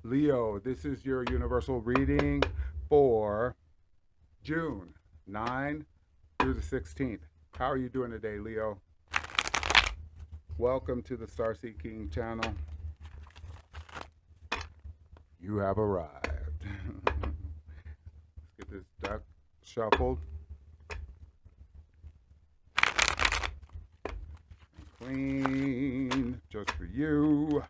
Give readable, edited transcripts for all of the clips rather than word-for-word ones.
Leo, this is your universal reading for June 9 through the 16th. How are you doing today, Leo? Welcome to the Starseed King channel. You have arrived. Let's get this deck shuffled. Clean, just for you.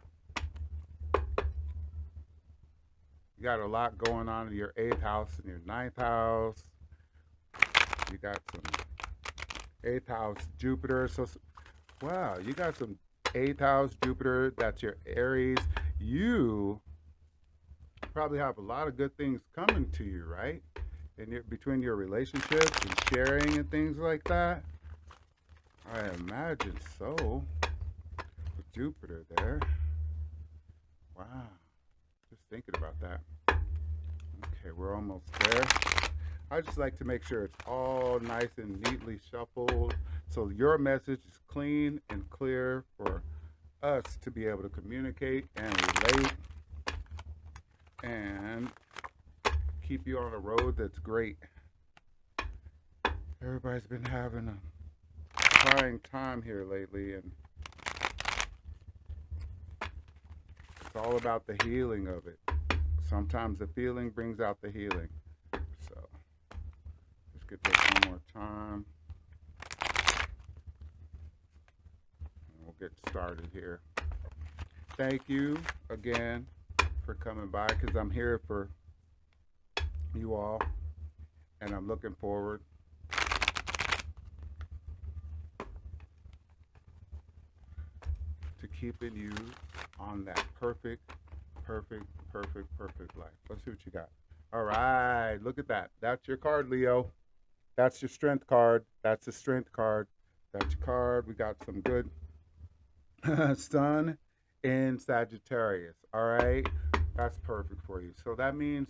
You got a lot going on in your 8th house and your 9th house. You got some 8th house Jupiter. So, wow, you got some 8th house Jupiter. That's your Aries. You probably have a lot of good things coming to you, right? And between your relationships and sharing and things like that. I imagine so. With Jupiter there. Wow. Just thinking about that. Okay, we're almost there. I just like to make sure it's all nice and neatly shuffled so your message is clean and clear for us to be able to communicate and relate and keep you on a road that's great. Everybody's been having a trying time here lately, and it's all about the healing of it. Sometimes the feeling brings out the healing. So let's get this one more time. And we'll get started here. Thank you again for coming by, because I'm here for you all, and I'm looking forward to keeping you on that perfect life. Let's see what you got. All right, look at that. That's your card, Leo. That's your strength card. That's the strength card. That's your card. We got some good sun in Sagittarius. All right, that's perfect for you. So that means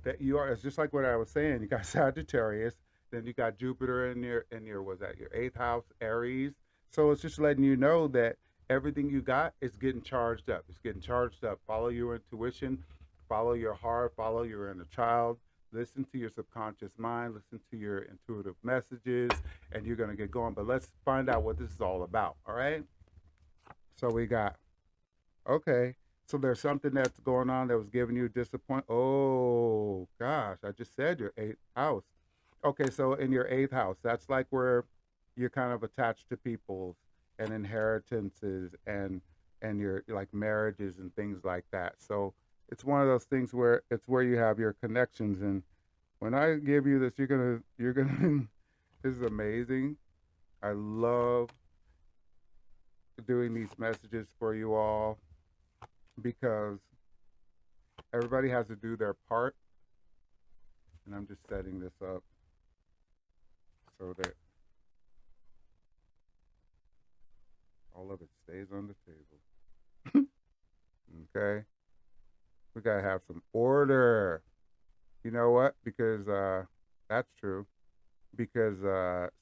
that you are. It's just like what I was saying. You got Sagittarius, then you got Jupiter in your was that your 8th house, Aries. So it's just letting you know that everything you got is getting charged up. It's getting charged up. Follow your intuition, follow your heart, follow your inner child. Listen to your subconscious mind, listen to your intuitive messages, and you're going to get going. But let's find out what this is all about, all right? So we got, okay, so there's something that's going on that was giving you disappointment. Oh, gosh, I just said your 8th house. Okay, so in your 8th house, that's like where you're kind of attached to people and inheritances and your like marriages and things like that. So it's one of those things where it's where you have your connections. And when I give you this, you're gonna this is amazing. I love doing these messages for you all because everybody has to do their part, and I'm just setting this up so that all of it stays on the table. Okay, we gotta have some order. You know what? Because that's true. Because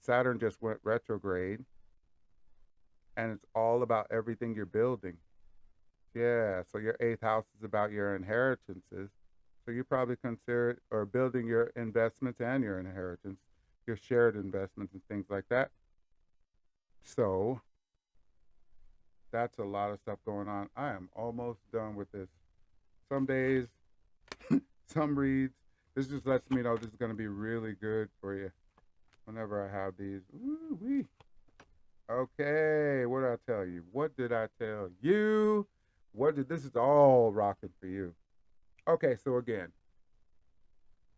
Saturn just went retrograde, and it's all about everything you're building. Yeah, so your 8th house is about your inheritances. So you probably consider or building your investments and your inheritance, your shared investments and things like that. So that's a lot of stuff going on. I am almost done with this. Some days, some reads. This just lets me know this is going to be really good for you whenever I have these. Ooh wee. Okay, what did I tell you? What did I tell you? What did this is all rocking for you? Okay, so again,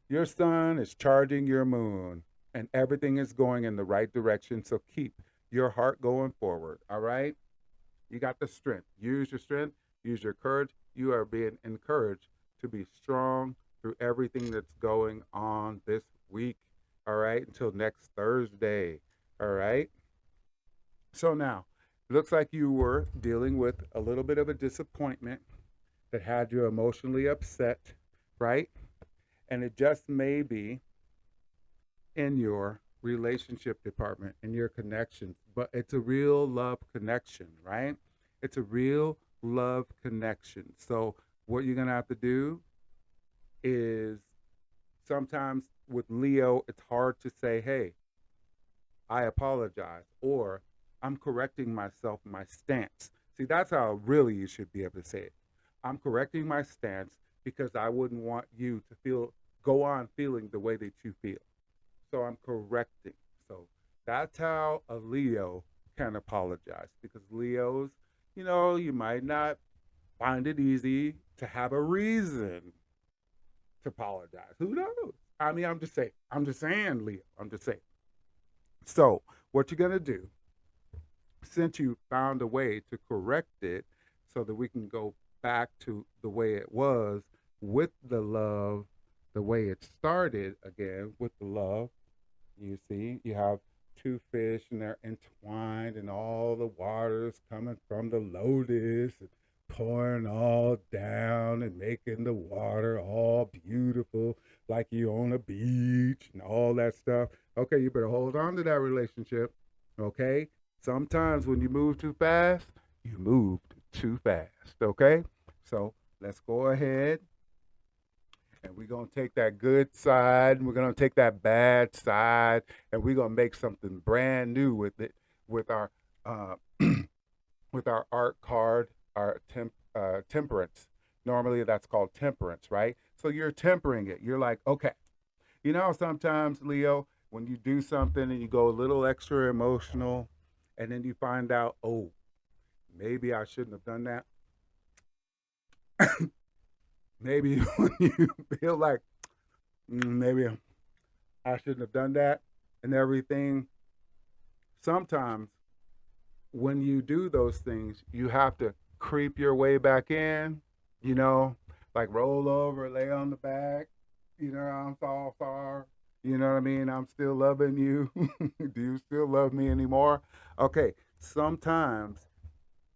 your sun is charging your moon, and everything is going in the right direction. So keep your heart going forward. All right, you got the strength. Use your strength. Use your courage. You are being encouraged to be strong through everything that's going on this week. All right, until next Thursday. All right. So now, it looks like you were dealing with a little bit of a disappointment that had you emotionally upset, right? And it just may be in your relationship department, in your connections, but it's a real love connection, right? It's a real love connection. So what you're going to have to do is sometimes with Leo, it's hard to say, hey, I apologize, or I'm correcting myself, my stance. See, that's how really you should be able to say it. I'm correcting my stance because I wouldn't want you to go on feeling the way that you feel. So I'm correcting. So that's how a Leo can apologize, because Leos, you might not find it easy to have a reason to apologize. Who knows? I mean, I'm just saying. I'm just saying, Leo. I'm just saying. So, what you're going to do, since you found a way to correct it so that we can go back to the way it was with the love, the way it started again with the love, you see, you have two fish and they're entwined, and all the water's coming from the lotus and pouring all down and making the water all beautiful, like you on a beach and all that stuff. Okay, you better hold on to that relationship. Okay? Sometimes when you move too fast, you moved too fast. Okay? So let's go ahead, and we're going to take that good side and we're going to take that bad side, and we're going to make something brand new with it, with our uh, with our art card, our temperance. Normally that's called temperance, right? So you're tempering it. You're like, okay, sometimes, Leo, when you do something and you go a little extra emotional, and then you find out, oh, maybe I shouldn't have done that. Maybe when you feel like, maybe I shouldn't have done that and everything. Sometimes when you do those things, you have to creep your way back in, you know, like roll over, lay on the back, I'm so sorry. You know what I mean? I'm still loving you. Do you still love me anymore? Okay, sometimes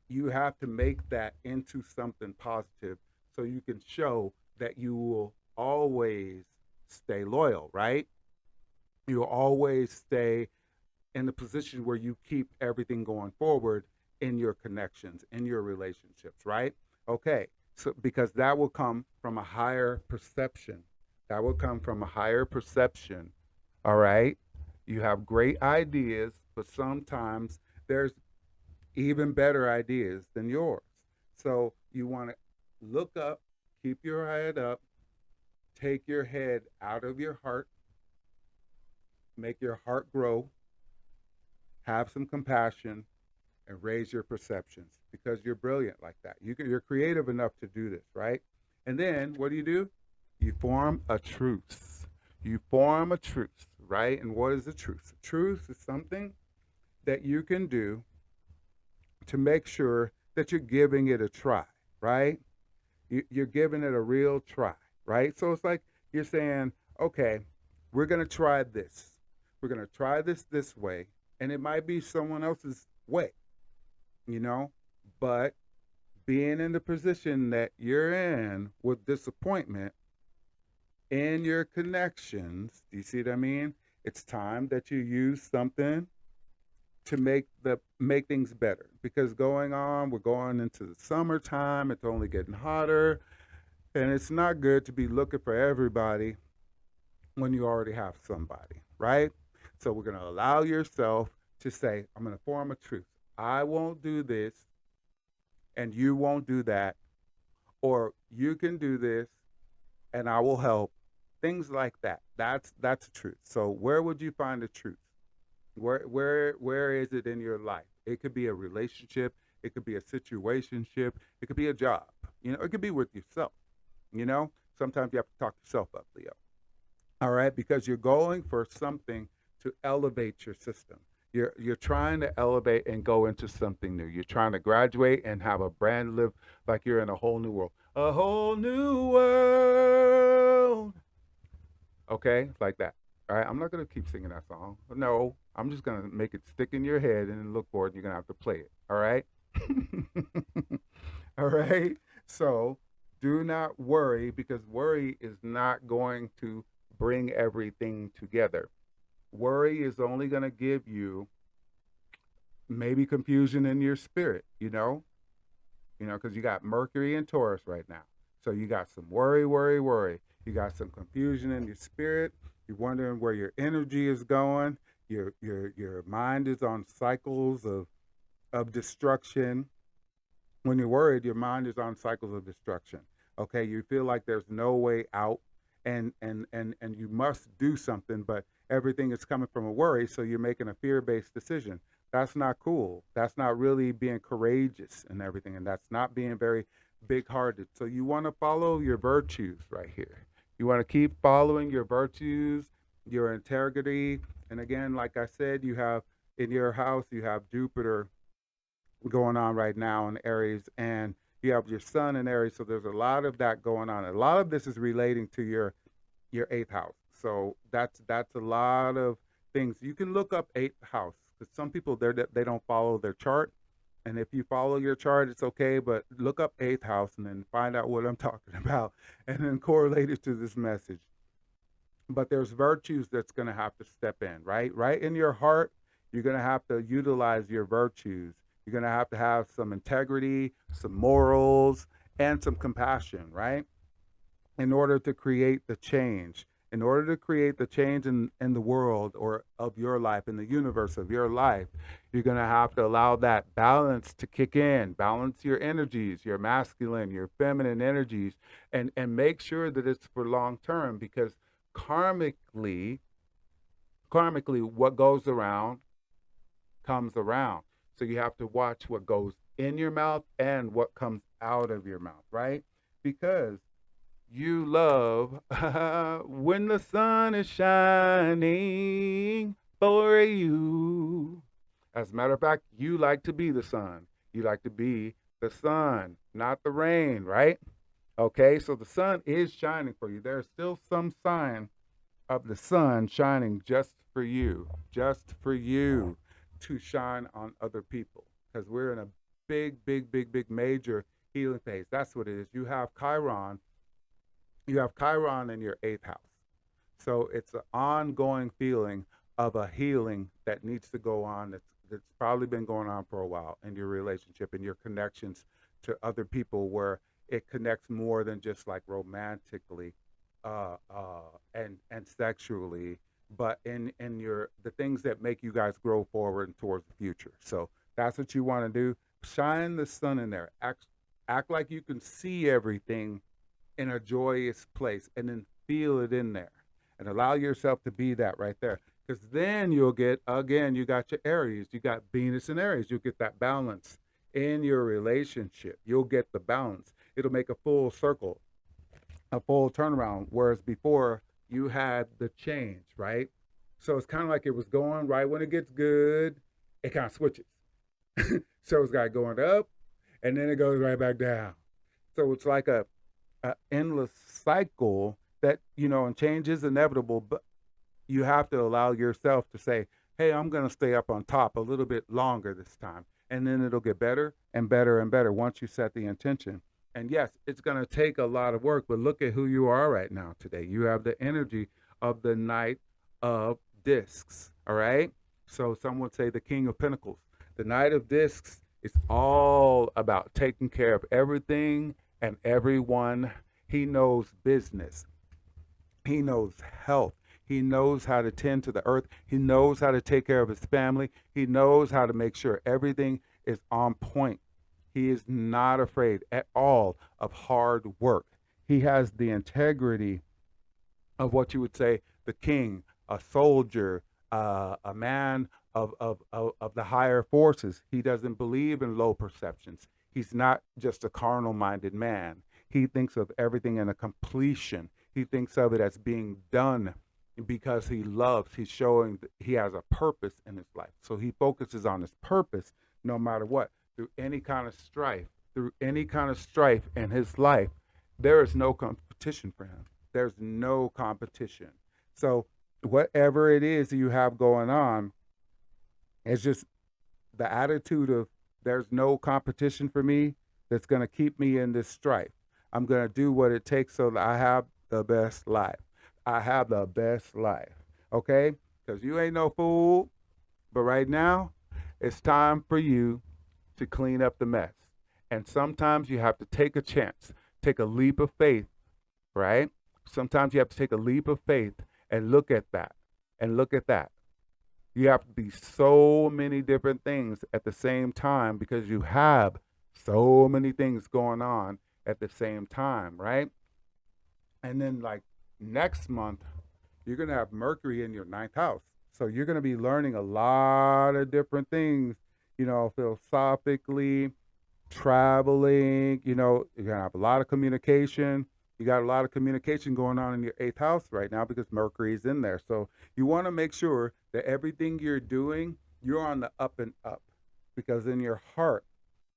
you have to make that into something positive so you can show that you will always stay loyal, right? You'll always stay in the position where you keep everything going forward in your connections, in your relationships, right? Okay, so because that will come from a higher perception. That will come from a higher perception, all right? You have great ideas, but sometimes there's even better ideas than yours. So you want to look up, keep your head up, take your head out of your heart, make your heart grow, have some compassion, and raise your perceptions, because you're brilliant like that. You're creative enough to do this, right? And then what do? You form a truce. You form a truce, right? And what is a truce? A truce is something that you can do to make sure that you're giving it a try, right? You're giving it a real try, right? So it's like you're saying, okay, we're going to try this. We're going to try this way. And it might be someone else's way, you know, but being in the position that you're in with disappointment in your connections, do you see what I mean? It's time that you use something to make things better, because we're going into the summertime, it's only getting hotter, and it's not good to be looking for everybody when you already have somebody, right? So we're going to allow yourself to say, I'm going to form a truce. I won't do this and you won't do that, or you can do this and I will help. Things like that. That's the truth. So where would you find the truth? Where is it in your life? It could be a relationship, it could be a situationship, it could be a job. It could be with yourself. Sometimes you have to talk yourself up, Leo. All right, because you're going for something to elevate your system. You're trying to elevate and go into something new. You're trying to graduate and have a brand live, like you're in a whole new world. A whole new world. Okay, like that. All right, I'm not gonna keep singing that song. No, I'm just gonna make it stick in your head and then look for it. And you're gonna have to play it. All right. All right. So do not worry, because worry is not going to bring everything together. Worry is only going to give you maybe confusion in your spirit, because you got Mercury and Taurus right now. So you got some worry, worry, worry. You got some confusion in your spirit. You're wondering where your energy is going. Your mind is on cycles of destruction. When you're worried, your mind is on cycles of destruction. Okay, you feel like there's no way out, and you must do something, but everything is coming from a worry, so you're making a fear-based decision. That's not cool. That's not really being courageous and everything, and that's not being very big-hearted. So you want to follow your virtues right here. You want to keep following your virtues, your integrity, and again, like I said, you have in your house, you have Jupiter going on right now in Aries, and you have your Sun in Aries. So there's a lot of that going on. A lot of this is relating to your eighth house. So that's a lot of things. You can look up eighth house because some people they don't follow their chart. And if you follow your chart, it's okay, but look up eighth house and then find out what I'm talking about and then correlate it to this message. But there's virtues that's going to have to step in, right? Right in your heart, you're going to have to utilize your virtues. You're going to have some integrity, some morals, and some compassion, right? In order to create the change. In order to create the change in the world or of your life, in the universe of your life, you're going to have to allow that balance to kick in, balance your energies, your masculine, your feminine energies, and make sure that it's for long term because karmically, what goes around comes around. So you have to watch what goes in your mouth and what comes out of your mouth, right? Because you love when the sun is shining for you. As a matter of fact, you like to be the sun. You like to be the sun, not the rain, right? Okay, so the sun is shining for you. There's still some sign of the sun shining just for you to shine on other people because we're in a big major healing phase. That's what it is. You have Chiron in your eighth house. So it's an ongoing feeling of a healing that needs to go on that's probably been going on for a while in your relationship and your connections to other people where it connects more than just like romantically and sexually, but in your the things that make you guys grow forward and towards the future. So that's what you want to do. Shine the sun in there. Act like you can see everything in a joyous place and then feel it in there and allow yourself to be that right there. Because then you'll get, again, you got your Aries, you got Venus and Aries, you'll get that balance in your relationship. You'll get the balance. It'll make a full circle, a full turnaround. Whereas before you had the change, right? So it's kind of like it was going right when it gets good, it kind of switches. So it's got going up and then it goes right back down. So it's like a endless cycle that, and change is inevitable, but you have to allow yourself to say, hey, I'm going to stay up on top a little bit longer this time. And then it'll get better and better and better once you set the intention. And yes, it's going to take a lot of work, but look at who you are right now today. You have the energy of the Knight of Discs, all right? So some would say the King of Pentacles. The Knight of Discs is all about taking care of everything and everyone. He knows business. He knows health. He knows how to tend to the earth. He knows how to take care of his family. He knows how to make sure everything is on point. He is not afraid at all of hard work. He has the integrity of what you would say the king, a soldier, a man of the higher forces. He doesn't believe in low perceptions. He's not just a carnal minded man. He thinks of everything in a completion. He thinks of it as being done because he loves. He's showing that he has a purpose in his life. So he focuses on his purpose no matter what. Through any kind of strife, in his life, there is no competition for him. There's no competition. So whatever it is you have going on, it's just the attitude of there's no competition for me that's going to keep me in this strife. I'm going to do what it takes so that I have the best life. I have the best life. Okay? Because you ain't no fool. But right now, it's time for you to clean up the mess. And sometimes you have to take a chance take a leap of faith, right? Sometimes you have to take a leap of faith and look at that and look at that. You have to be so many different things at the same time because you have so many things going on at the same time, right? And then, like next month, you're going to have Mercury in your ninth house. So you're going to be learning a lot of different things, philosophically, traveling, you're going to have a lot of communication. You got a lot of communication going on in your eighth house right now because Mercury is in there. So you want to make sure that everything you're doing, you're on the up and up because in your heart,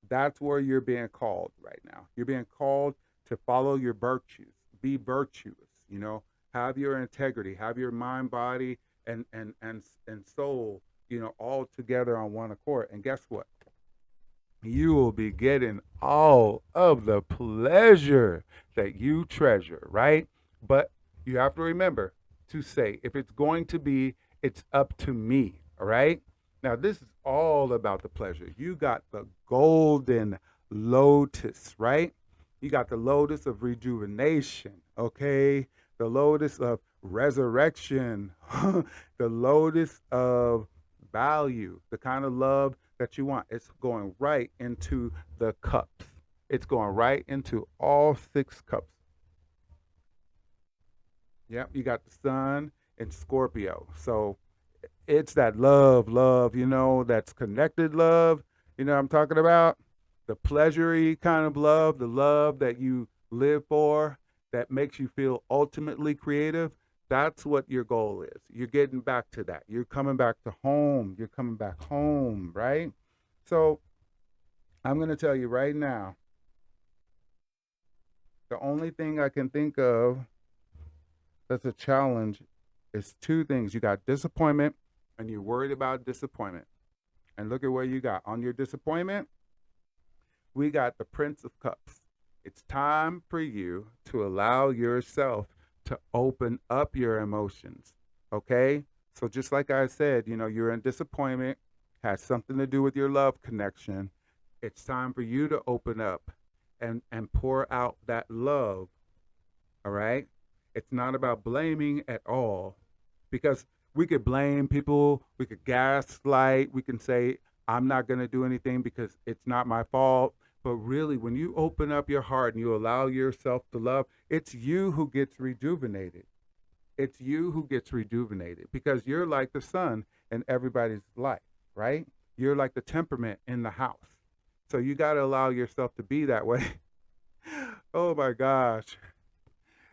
that's where you're being called right now. You're being called to follow your virtues, be virtuous, have your integrity, have your mind, body, and soul, all together on one accord. And guess what? You will be getting all of the pleasure that you treasure, right? But you have to remember to say, if it's going to be, it's up to me, all right? Now, this is all about the pleasure. You got the golden lotus, right? You got the lotus of rejuvenation, okay? The lotus of resurrection, the lotus of value, the kind of love that you want. It's going right into the cups. It's going right into all six cups. Yep, you got the sun in Scorpio. So it's that love, that's connected love. You know what I'm talking about? The pleasury kind of love, the love that you live for, that makes you feel ultimately creative. That's what your goal is. You're getting back to that. You're coming back to home. You're coming back home, right? So I'm going to tell you right now, the only thing I can think of that's a challenge is two things. You got disappointment and you're worried about disappointment. And look at where you got. On your disappointment, we got the Prince of Cups. It's time for you to allow yourself to open up your emotions. Okay? So just like I said, you're in disappointment, has something to do with your love connection. It's time for you to open up and pour out that love. All right? It's not about blaming at all because we could blame people, we could gaslight, we can say, I'm not going to do anything because it's not my fault. But really, when you open up your heart and you allow yourself to love, it's you who gets rejuvenated. It's you who gets rejuvenated because you're like the sun in everybody's life, right? You're like the temperament in the house. So you got to allow yourself to be that way. Oh my gosh.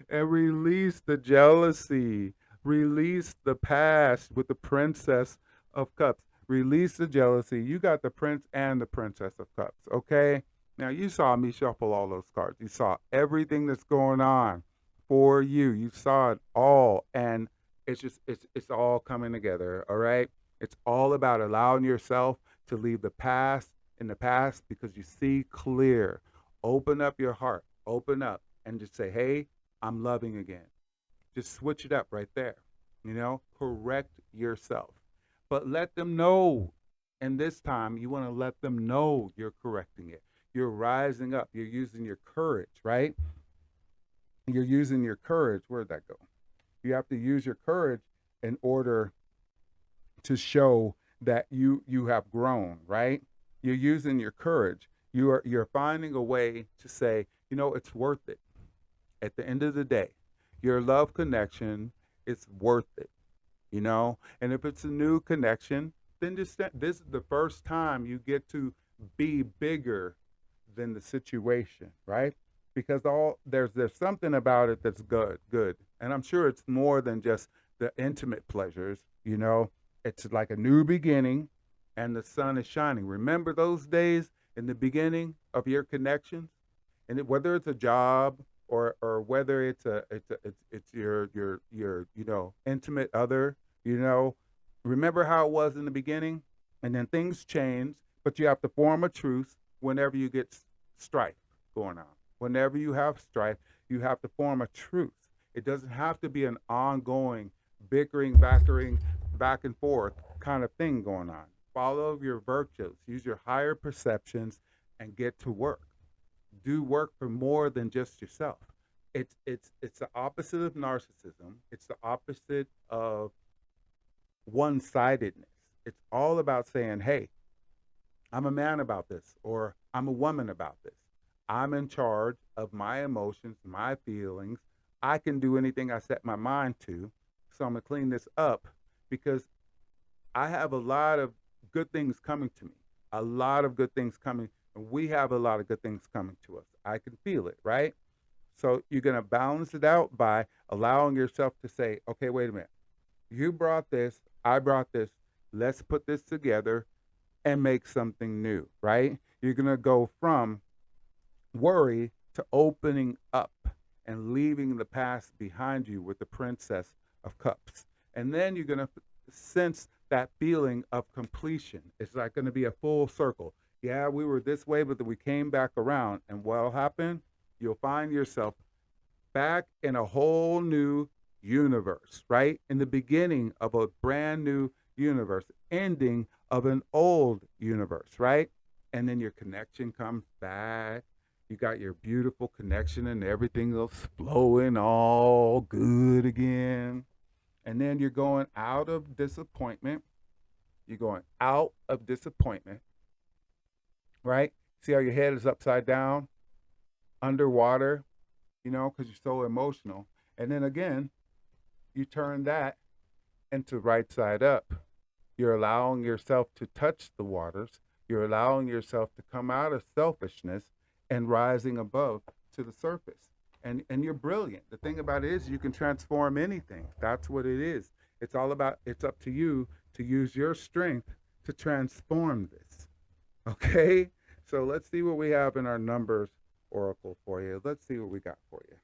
And release the jealousy. Release the past with the Princess of Cups. Release the jealousy. You got the Prince and the Princess of Cups, okay? Now, you saw me shuffle all those cards. You saw everything that's going on for you. You saw it all. And it's all coming together, all right? It's all about allowing yourself to leave the past in the past because you see clear. Open up your heart. Open up and just say, hey, I'm loving again. Just switch it up right there. Correct yourself. But let them know. And this time, you want to let them know you're correcting it. You're rising up. You're using your courage, right? You're using your courage. Where'd that go? You have to use your courage in order to show that you have grown, right? You're using your courage. You're finding a way to say, it's worth it. At the end of the day, your love connection is worth it, And if it's a new connection, then this is the first time you get to be bigger than the situation, right? Because there's something about it that's good. And I'm sure it's more than just the intimate pleasures, It's like a new beginning and the sun is shining. Remember those days in the beginning of your connections? And whether it's a job or whether it's your intimate other, remember how it was in the beginning, and then things change, but you have to form a truce whenever you get strife going on. Whenever you have strife, you have to form a truce. It doesn't have to be an ongoing bickering, back and forth kind of thing going on. Follow your virtues, use your higher perceptions, and get to work. do work for more than just yourself. It's the opposite of narcissism. It's the opposite of one-sidedness. It's all about saying, "Hey, I'm a man about this," or "I'm a woman about this. I'm in charge of my emotions, my feelings. I can do anything I set my mind to. So I'm going to clean this up because I have a lot of good things coming to me, a lot of good things coming. And we have a lot of good things coming to us. I can feel it, right? So you're going to balance it out by allowing yourself to say, okay, wait a minute. You brought this, I brought this. Let's put this together and make something new, right? You're going to go from worry to opening up and leaving the past behind you with the Princess of Cups. And then you're going to sense that feeling of completion. It's like going to be a full circle. Yeah, we were this way, but then we came back around. And what'll happen? You'll find yourself back in a whole new universe, right? In the beginning of a brand new universe, ending of an old universe, right? And then your connection comes back. You got your beautiful connection and everything else flowing all good again. And then you're going out of disappointment. You're going out of disappointment, right? See how your head is upside down, underwater, because you're so emotional. And then again, you turn that into right side up. You're allowing yourself to touch the waters. You're allowing yourself to come out of selfishness and rising above to the surface. And you're brilliant. The thing about it is you can transform anything. That's what it is. It's all about, it's up to you to use your strength to transform this. Okay? So let's see what we have in our numbers oracle for you. Let's see what we got for you.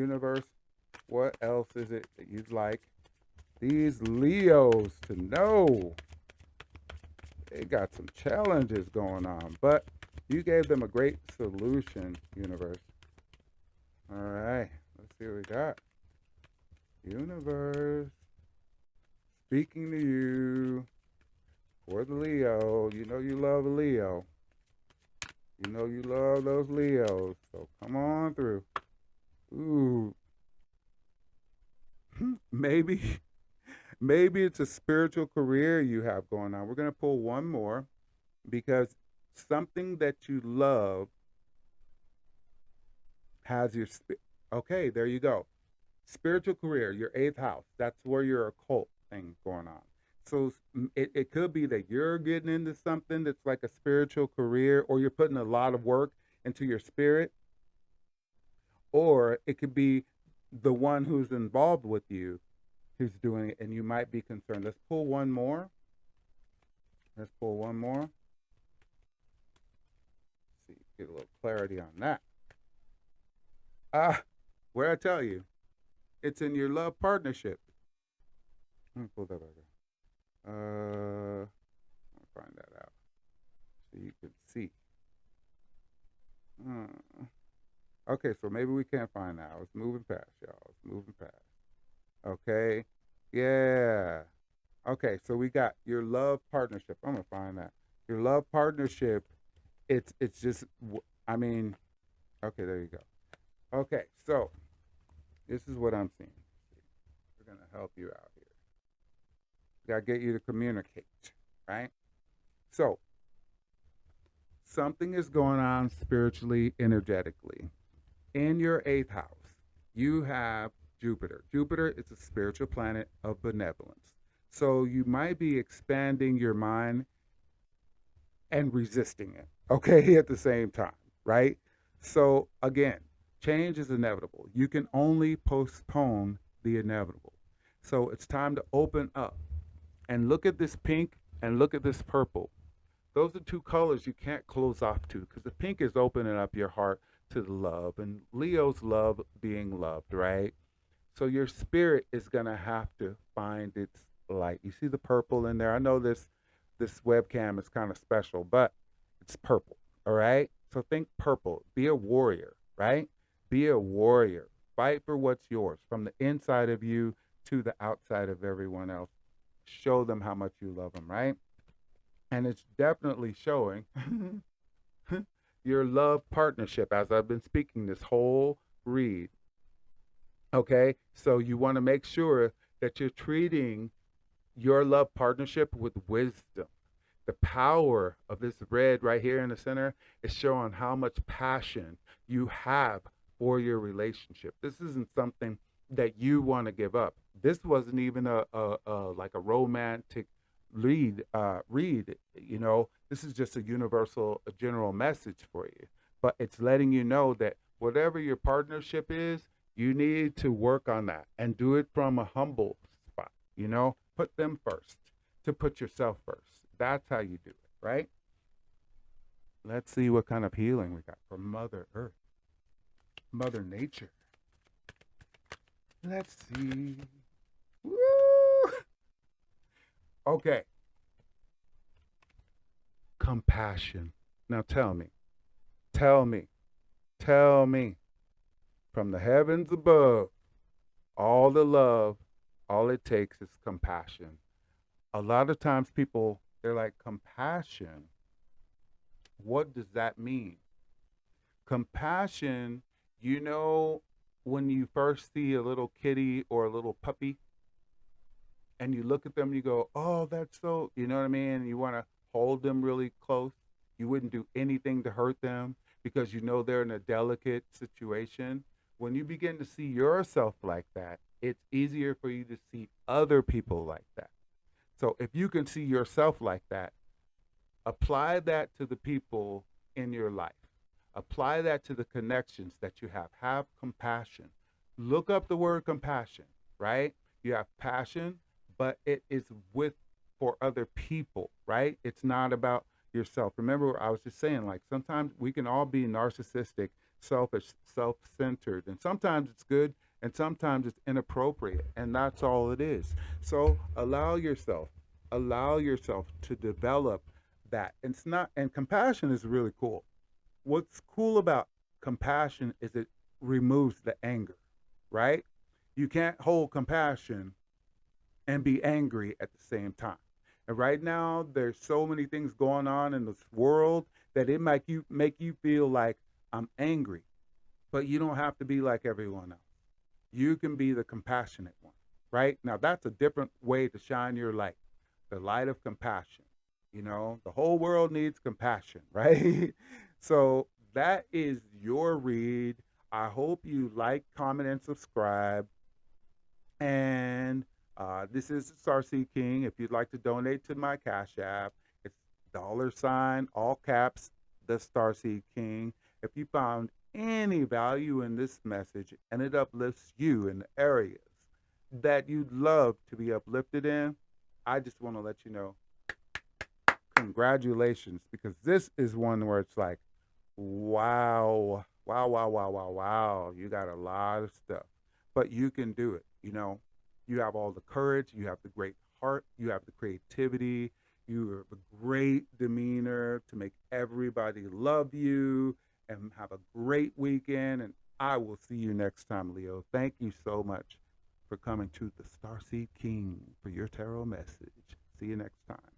Universe, what else is it that you'd like these Leos to know? They got some challenges going on, but you gave them a great solution, universe. All right, let's see what we got. Universe, speaking to you for the Leo. You know you love a Leo. You know you love those Leos, so come on through. Ooh, maybe maybe it's a spiritual career you have going on. We're going to pull one more because something that you love has your okay, there you go. Spiritual career, your eighth house. That's where your occult thing going on. So it could be that you're getting into something that's like a spiritual career, or you're putting a lot of work into your spirit, or it could be the one who's involved with you who's doing it, and you might be concerned. Let's pull one more. Let's pull one more. Let's see, get a little clarity on that. Where I tell you, it's in your love partnership. Let me pull that over. I'll find that out so you can see. Okay, so maybe we can't find that. It's moving past, y'all. It's moving past. Okay. Yeah. Okay, so we got your love partnership. I'm gonna find that. Your love partnership. It's just. I mean. Okay, there you go. Okay, so this is what I'm seeing. We're gonna help you out here. We gotta get you to communicate, right? So something is going on spiritually, energetically. In your eighth house, you have Jupiter. Jupiter is a spiritual planet of benevolence. So you might be expanding your mind and resisting it, okay, at the same time, right? So again, change is inevitable. You can only postpone the inevitable. So it's time to open up and look at this pink and look at this purple. Those are two colors you can't close off to because the pink is opening up your heart to the love, and Leo's love being loved, right? So your spirit is gonna have to find its light. You see the purple in there? I know this webcam is kind of special, but it's purple. All right. So think purple. Be a warrior, right? Be a warrior. Fight for what's yours from the inside of you to the outside of everyone else. Show them how much you love them, right? And it's definitely showing your love partnership, as I've been speaking this whole read. Okay, so you want to make sure that you're treating your love partnership with wisdom. The power of this red right here in the center is showing how much passion you have for your relationship. This isn't something that you want to give up. This wasn't even a like a romantic read. You know, this is just a universal, a general message for you. But it's letting you know that whatever your partnership is, you need to work on that and do it from a humble spot. You know, put them first, to put yourself first. That's how you do it, right? Let's see what kind of healing we got from Mother Earth, Mother Nature. Let's see. Woo! Okay. Compassion. Now tell me, tell me, from the heavens above, all the love, all it takes is compassion. A lot of times people, they're like, compassion, what does that mean? Compassion, you know, when you first see a little kitty or a little puppy and you look at them and you go, oh, that's so, you know what I mean? And you want to hold them really close. You wouldn't do anything to hurt them because you know they're in a delicate situation. When you begin to see yourself like that, it's easier for you to see other people like that. So if you can see yourself like that, apply that to the people in your life. Apply that to the connections that you have. Have compassion. Look up the word compassion, right? You have passion, but it is with for other people, right? It's not about yourself. Remember, I was just saying, like, sometimes we can all be narcissistic, selfish, self centered, and sometimes it's good and sometimes it's inappropriate, and that's all it is. So allow yourself to develop that. It's not, and compassion is really cool. What's cool about compassion is it removes the anger, right? You can't hold compassion and be angry at the same time. And right now, there's so many things going on in this world that it make you feel like I'm angry, but you don't have to be like everyone else. You can be the compassionate one, right? Now, that's a different way to shine your light, the light of compassion. You know, the whole world needs compassion, right? So that is your read. I hope you like, comment, and subscribe. And this is Starseed King. If you'd like to donate to my Cash App, it's $ all caps, the Starseed King. If you found any value in this message and it uplifts you in the areas that you'd love to be uplifted in, I just want to let you know, congratulations, because this is one where it's like, wow, wow, wow, wow, wow, wow. You got a lot of stuff, but you can do it. You know, you have all the courage, you have the great heart, you have the creativity, you have a great demeanor to make everybody love you and have a great weekend. And I will see you next time, Leo. Thank you so much for coming to the Starseed King for your tarot message. See you next time.